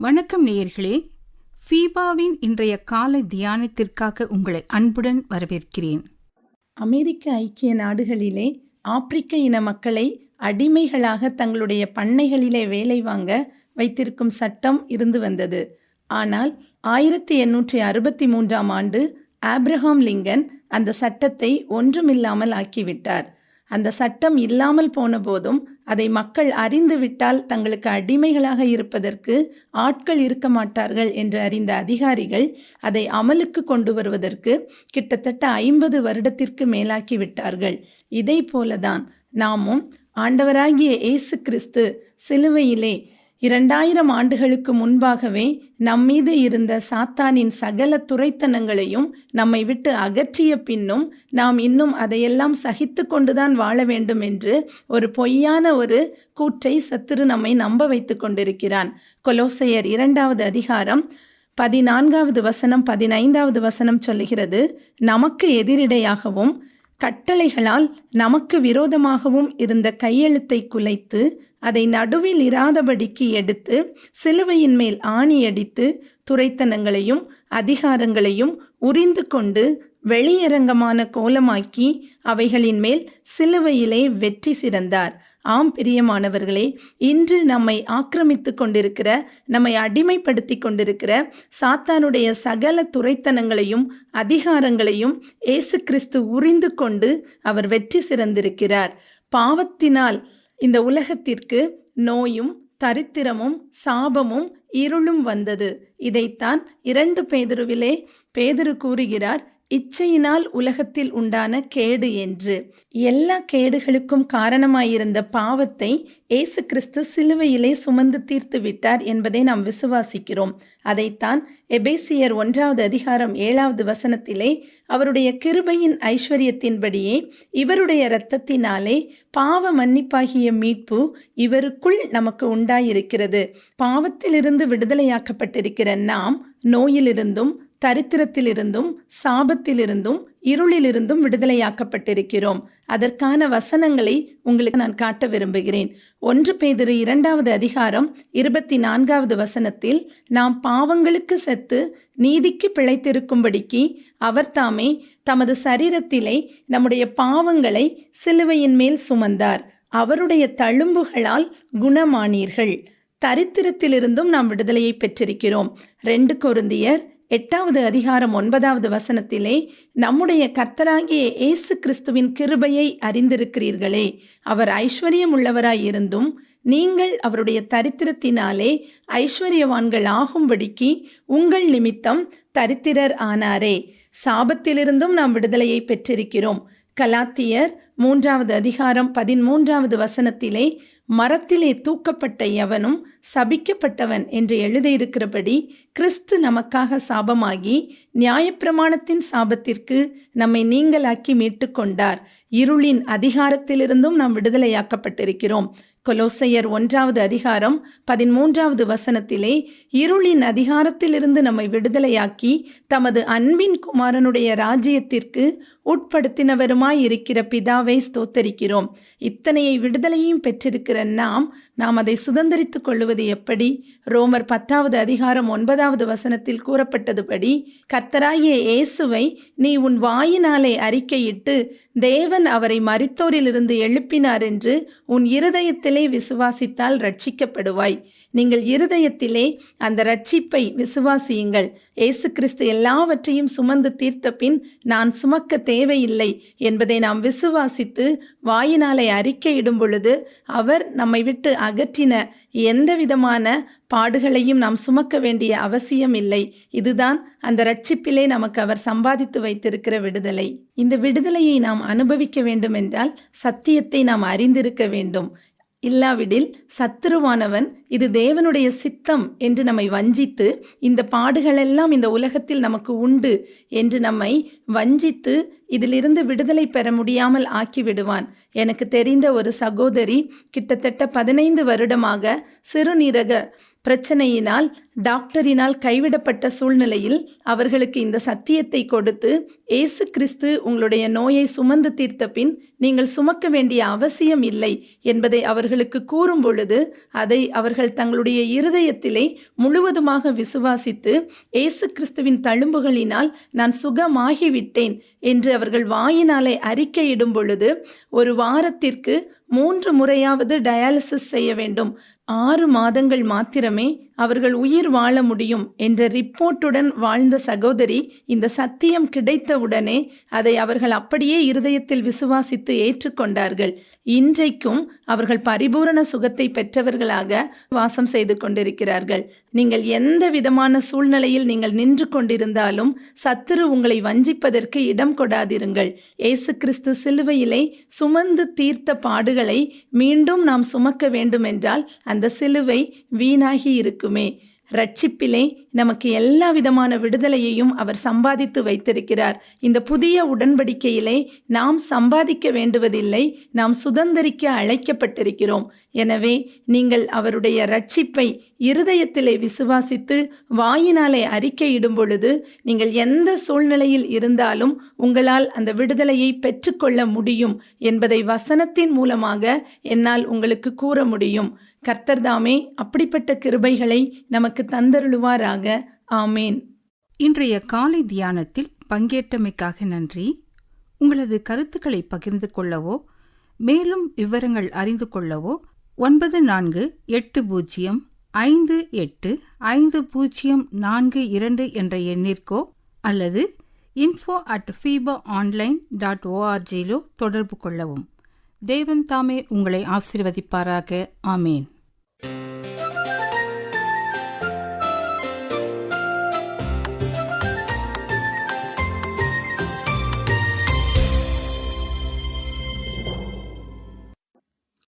வணக்கம் நேயர்களே, ஃபீபாவின் இன்றைய காலை தியானத்திற்காக உங்களை அன்புடன் வரவேற்கிறேன். அமெரிக்க ஐக்கிய நாடுகளிலே ஆப்பிரிக்க இன மக்களை அடிமைகளாக தங்களுடைய பண்ணைகளிலே வேலை வாங்க வைத்திருக்கும் சட்டம் இருந்து வந்தது. ஆனால் 1863ஆம் ஆண்டு ஆப்ரஹாம் லிங்கன் அந்த சட்டத்தை ஒன்றுமில்லாமல் ஆக்கிவிட்டார். அந்த சட்டம் இல்லாமல் போன போதும் அதை மக்கள் அறிந்துவிட்டால் தங்களுக்கு அடிமைகளாக இருப்பதற்கு ஆட்கள் இருக்க மாட்டார்கள் என்று அறிந்த அதிகாரிகள் அதை அமலுக்கு கொண்டு வருவதற்கு கிட்டத்தட்ட 50 வருடத்திற்கு மேலாக்கி விட்டார்கள். இதை போலதான் நாமும் ஆண்டவராகிய இயேசு கிறிஸ்து சிலுவையிலே 2000 ஆண்டுகளுக்கு முன்பாகவே நம்மீது இருந்த சாத்தானின் சகல துரைத்தனங்களையும் நம்மை விட்டு அகற்றிய பின்னும் நாம் இன்னும் அதையெல்லாம் சகித்து கொண்டுதான் வாழ வேண்டும் என்று ஒரு பொய்யான ஒரு கூற்றை சத்துரு நம்மை நம்ப வைத்து கொண்டிருக்கிறான். கொலோசையர் 2வது அதிகாரம் 14வது வசனம் 15வது வசனம் சொல்லுகிறது, நமக்கு எதிரிடையாகவும் கட்டளைகளால் நமக்கு விரோதமாகவும் இருந்த கையெழுத்தை குலைத்து அதை நடுவில் இராதபடிக்கு எடுத்து சிலுவையின் மேல் ஆணியடித்து துரைத்தனங்களையும் அதிகாரங்களையும் உரிந்து கொண்டு வெளியரங்கமான கோலமாக்கி அவைகளின் மேல் சிலுவையிலே வெற்றி சிறந்தார். ஆம் பிரியமானவர்களே, இன்று நம்மை ஆக்கிரமித்து கொண்டிருக்கிற, நம்மை அடிமைப்படுத்தி கொண்டிருக்கிற சாத்தானுடைய சகல துரைத்தனங்களையும் அதிகாரங்களையும் இயேசு கிறிஸ்து உரிந்து கொண்டு அவர் வெற்றி சிறந்திருக்கிறார். பாவத்தினால் இந்த உலகத்திற்கு நோயும் தரித்திரமும் சாபமும் இருளும் வந்தது. இதைத்தான் 2 பேதுருவிலே பேதுரு கூறுகிறார், இச்சையினால் உலகத்தில் உண்டான கேடு என்று. எல்லா கேடுகளுக்கும் காரணமாயிருந்த பாவத்தை இயேசு கிறிஸ்து சிலுவையிலே சுமந்து தீர்த்து விட்டார் என்பதை நாம் விசுவாசிக்கிறோம். அதைத்தான் எபேசியர் 1வது அதிகாரம் 7வது வசனத்திலே அவருடைய கிருபையின் ஐஸ்வர்யத்தின்படியே இவருடைய இரத்தத்தினாலே பாவ மன்னிப்பாகிய மீட்பு இவருக்குள் நமக்கு உண்டாயிருக்கிறது. பாவத்திலிருந்து விடுதலையாக்கப்பட்டிருக்கிற நாம் நோயிலிருந்தும் தரித்திரத்திலிருந்தும் சாபத்திலிருந்தும் இருளிலிருந்தும் விடுதலையாக்கப்பட்டிருக்கிறோம். அதற்கான வசனங்களை உங்களுக்கு நான் காட்ட விரும்புகிறேன். 1 பேதுரு 2வது அதிகாரம் 24வது வசனத்தில், நாம் பாவங்களுக்கு செத்து நீதிக்கு பிழைத்திருக்கும்படிக்கு அவர் தாமே தமது சரீரத்திலே நம்முடைய பாவங்களை சிலுவையின் மேல் சுமந்தார், அவருடைய தழும்புகளால் குணமானீர்கள். தரித்திரத்திலிருந்தும் நாம் விடுதலையை பெற்றிருக்கிறோம். 2 கொரிந்தியர் 8வது அதிகாரம் 9வது வசனத்திலே, நம்முடைய கர்த்தராகிய இயேசு கிறிஸ்துவின் கிருபையை அறிந்திருக்கிறீர்களே, அவர் ஐஸ்வர்யம் உள்ளவராயிருந்தும் நீங்கள் அவருடைய தரித்திரத்தினாலே ஐஸ்வர்யவான்கள் ஆகும்படிக்கு உங்கள் நிமித்தம் தரித்திரர் ஆனாரே. சாபத்திலிருந்தும் நாம் விடுதலையை பெற்றிருக்கிறோம். கலாத்தியர் 3வது அதிகாரம் 13வது வசனத்திலே, மரத்திலே தூக்கப்பட்ட எவனும் சபிக்கப்பட்டவன் என்று எழுதியிருக்கிறபடி கிறிஸ்து நமக்காக சாபமாகி நியாயப்பிரமாணத்தின் சாபத்திற்கு நம்மை நீங்களாக்கி மீட்டு கொண்டார். இருளின் அதிகாரத்திலிருந்தும் நாம் விடுதலையாக்கப்பட்டிருக்கிறோம். கொலோசையர் 1வது அதிகாரம் 13வது வசனத்திலே, இருளின் அதிகாரத்திலிருந்து நம்மை விடுதலையாக்கி தமது அன்பின் குமாரனுடைய ராஜ்யத்திற்கு உட்படுத்தினவருமாய் இருக்கிற பிதாவை ஸ்தோத்தரிக்கிறோம். இத்தனையை விடுதலையும் பெற்றிருக்கிற நாம் அதை சுதந்திரித்துக் கொள்வது எப்படி? ரோமர் 10வது அதிகாரம் 9வது வசனத்தில் கூறப்பட்டதுபடி, கர்த்தராகிய இயேசுவை நீ உன் வாயினாலே அறிக்கையிட்டு தேவன் அவரை மரித்தோரிலிருந்து எழுப்பினார் என்று உன் இருதயத்திலே விசுவாசித்தால் ரட்சிக்கப்படுவாய். நீங்கள் இருதயத்திலே அந்த ரட்சிப்பை விசுவாசியுங்கள். இயேசு கிறிஸ்து எல்லாவற்றையும் சுமந்து தீர்த்த பின் நான் சுமக்க தேவையில்லை என்பதை நாம் விசுவாசித்து வாயினாலே அறிக்கையிடும் பொழுது அவர் நம்மை விட்டு அகற்றின எந்த விதமான பாடுகளையும் நாம் சுமக்க வேண்டிய அவசியம் இல்லை. இதுதான் அந்த ரட்சிப்பிலே நமக்கு அவர் சம்பாதித்து வைத்திருக்கிற விடுதலை. இந்த விடுதலையை நாம் அனுபவிக்க வேண்டும் என்றால் சத்தியத்தை நாம் அறிந்திருக்க வேண்டும். இல்லாவிடில் சத்துருவானவன் இது தேவனுடைய சித்தம் என்று நம்மை வஞ்சித்து, இந்த பாடுகளெல்லாம் இந்த உலகத்தில் நமக்கு உண்டு என்று நம்மை வஞ்சித்து இதிலிருந்து விடுதலை பெற முடியாமல் ஆக்கிவிடுவான். எனக்கு தெரிந்த ஒரு சகோதரி கிட்டத்தட்ட 15 வருடமாக சிறுநீரக பிரச்சனையினால் டாக்டரினால் கைவிடப்பட்ட சூழ்நிலையில் அவர்களுக்கு இந்த சத்தியத்தை கொடுத்து, இயேசு கிறிஸ்து உங்களுடைய நோயை சுமந்து தீர்த்த பின் நீங்கள் சுமக்க வேண்டிய அவசியம் இல்லை என்பதை அவர்களுக்கு கூறும் பொழுது அதை அவர்கள் தங்களுடைய இருதயத்திலே முழுவதுமாக விசுவாசித்து, இயேசு கிறிஸ்துவின் தழும்புகளினால் நான் சுகமாகிவிட்டேன் என்று அவர்கள் வாயினாலே அறிக்கையிடும் பொழுது, ஒரு வாரத்திற்கு 3 முறையாவது டயாலிசிஸ் செய்ய வேண்டும், 6 மாதங்கள் மாத்திரமே அவர்கள் உயிர் வாழ முடியும் என்ற ரிப்போர்ட்டுடன் வாழ்ந்த சகோதரி இந்த சத்தியம் கிடைத்தவுடனே அதை அவர்கள் அப்படியே இருதயத்தில் விசுவாசித்து ஏற்றுக்கொண்டார்கள். இன்றைக்கும் அவர்கள் பரிபூரண சுகத்தை பெற்றவர்களாக வாசம் செய்து கொண்டிருக்கிறார்கள். நீங்கள் எந்த விதமான சூழ்நிலையில் நீங்கள் நின்று கொண்டிருந்தாலும் சத்துரு உங்களை வஞ்சிப்பதற்கு இடம் கொடாதிருங்கள். இயேசு கிறிஸ்து சிலுவையிலே சுமந்து தீர்த்த பாடுகளை மீண்டும் நாம் சுமக்க வேண்டுமென்றால் அந்த சிலுவை வீணாகி இருக்குமே. ரட்சிப்பிலே நமக்கு எல்லா விதமான விடுதலையையும் அவர் சம்பாதித்து வைத்திருக்கிறார். இந்த புதிய உடன்படிக்கையிலே நாம் சம்பாதிக்க வேண்டுவதில்லை, நாம் சுதந்திரிக்க அழைக்கப்பட்டிருக்கிறோம். எனவே நீங்கள் அவருடைய ரட்சிப்பை இருதயத்திலே விசுவாசித்து வாயினாலே அறிக்கையிடும் பொழுது நீங்கள் எந்த சூழ்நிலையில் இருந்தாலும் உங்களால் அந்த விடுதலையை பெற்றுக்கொள்ள முடியும் என்பதை வசனத்தின் மூலமாக என்னால் உங்களுக்கு கூற முடியும். கர்த்தர் தாமே அப்படிப்பட்ட கிருபைகளை நமக்கு தந்தருளுவாராக. ஆமேன். இன்றைய காலை தியானத்தில் பங்கேற்றமைக்காக நன்றி. உங்களது கருத்துக்களை பகிர்ந்து கொள்ளவோ மேலும் விவரங்கள் அறிந்து கொள்ளவோ 9458585042 என்ற எண்ணிற்கோ அல்லது info@fibaonline.org தொடர்பு கொள்ளவும். தேவன் தாமே உங்களை ஆசீர்வதிப்பாராக. ஆமேன்.